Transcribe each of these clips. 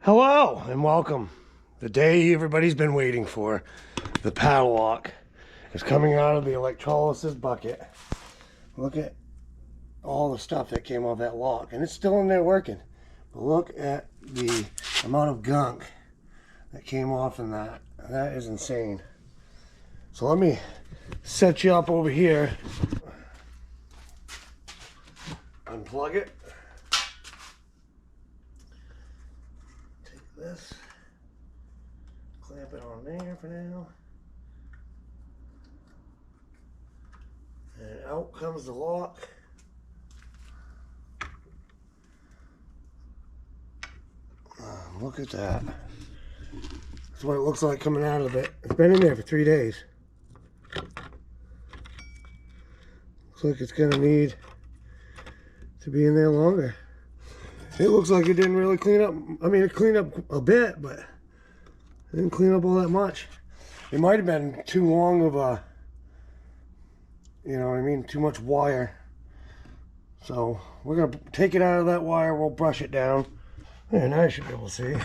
Hello and welcome. The day everybody's been waiting for. The padlock is coming out of the electrolysis bucket. Look at all the stuff that came off that lock, and it's still in there working. But look at the amount of gunk that came off in that. That is insane. So let me set you up over here. Unplug it. Take this. Clamp it on there for now. And out comes the lock. Look at that. That's what it looks like coming out of it. It's been in there for 3 days. Looks like it's gonna need to be in there longer. It looks like it didn't really clean up. I mean, it cleaned up a bit, but it didn't clean up all that much. It might have been too long of a, you know what I mean, too much wire. So we're gonna take it out of that wire, we'll brush it down. And I should be able to see.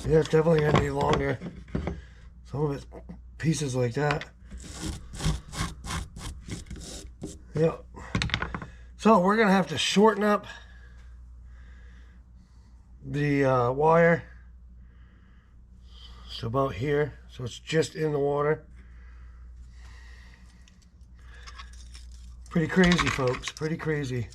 Yeah, it's definitely gonna need longer. Some of it's pieces like that. Yep. So we're gonna have to shorten up the wire to about here, so it's just in the water. Pretty crazy, folks. Pretty crazy.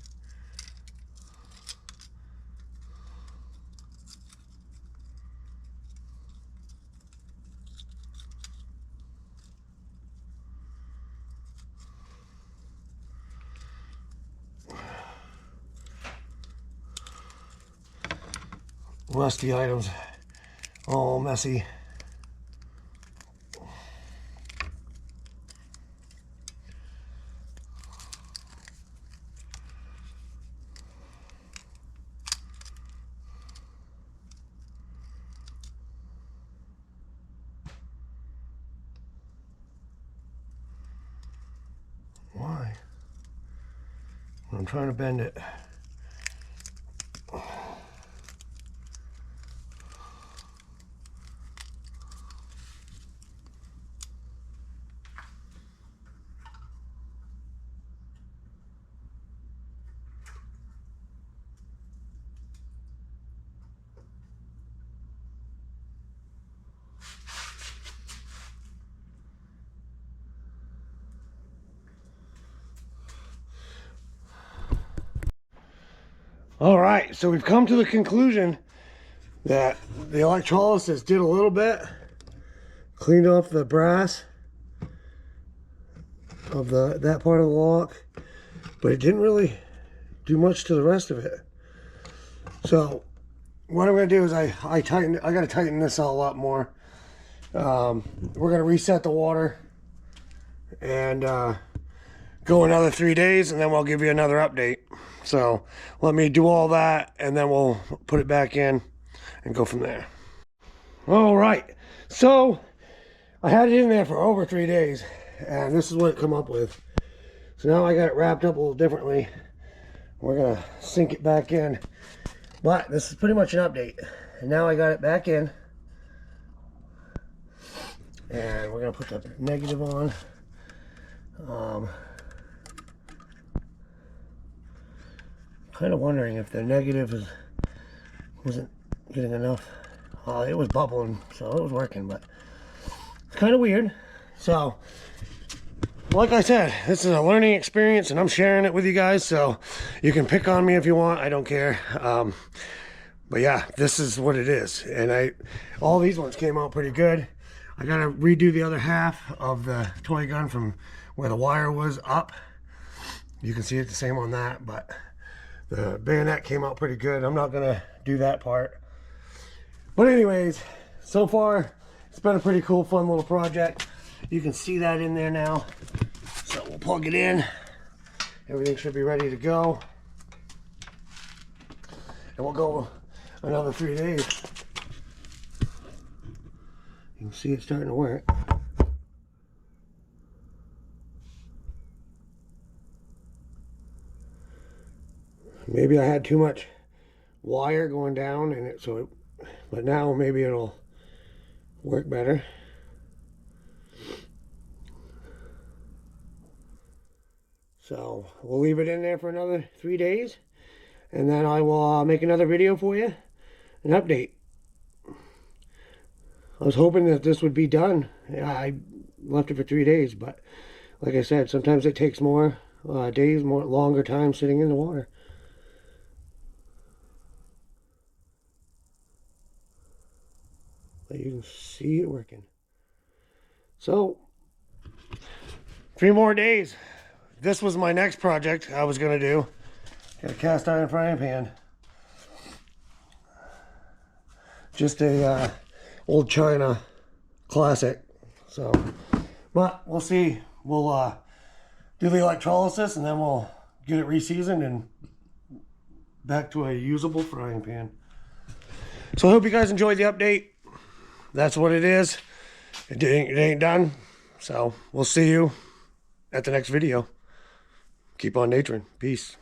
Rusty items, all messy. Why? I'm trying to bend it. All right, so we've come to the conclusion that the electrolysis did a little bit, cleaned off the brass of that part of the lock, but it didn't really do much to the rest of it. So what I'm gonna do is I gotta tighten this all up more. We're gonna reset the water and go another 3 days, and then we'll give you another update. So let me do all that, and then we'll put it back in and go from there. All right, so I had it in there for over 3 days, and this is what it come up with. So now I got it wrapped up a little differently. We're gonna sink it back in, but this is pretty much an update. And now I got it back in, and we're gonna put the negative on. Kind of wondering if the negative wasn't getting enough. It was bubbling, so it was working, but it's kind of weird. So like I said, this is a learning experience, and I'm sharing it with you guys, so you can pick on me if you want. I don't care. But yeah, this is what it is. And all these ones came out pretty good. I gotta redo the other half of the toy gun from where the wire was up. You can see it the same on that, but the bayonet came out pretty good. I'm not gonna do that part. But anyways, so far, it's been a pretty cool, fun little project. You can see that in there now. So we'll plug it in. Everything should be ready to go. And we'll go another 3 days. You can see it starting to work. Maybe I had too much wire going down and but now maybe it'll work better. So we'll leave it in there for another 3 days, and then I will make another video for you, an update. I was hoping that this would be done. I left it for 3 days, but like I said, sometimes it takes more days, longer time sitting in the water. But you can see it working. So 3 more days. This was my next project I was going to do. Got a cast iron frying pan. Just a old China classic. So, but we'll see. We'll do the electrolysis and then we'll get it reseasoned and back to a usable frying pan. So I hope you guys enjoyed the update. That's what it is. It ain't done. So we'll see you at the next video. Keep on naturing. Peace.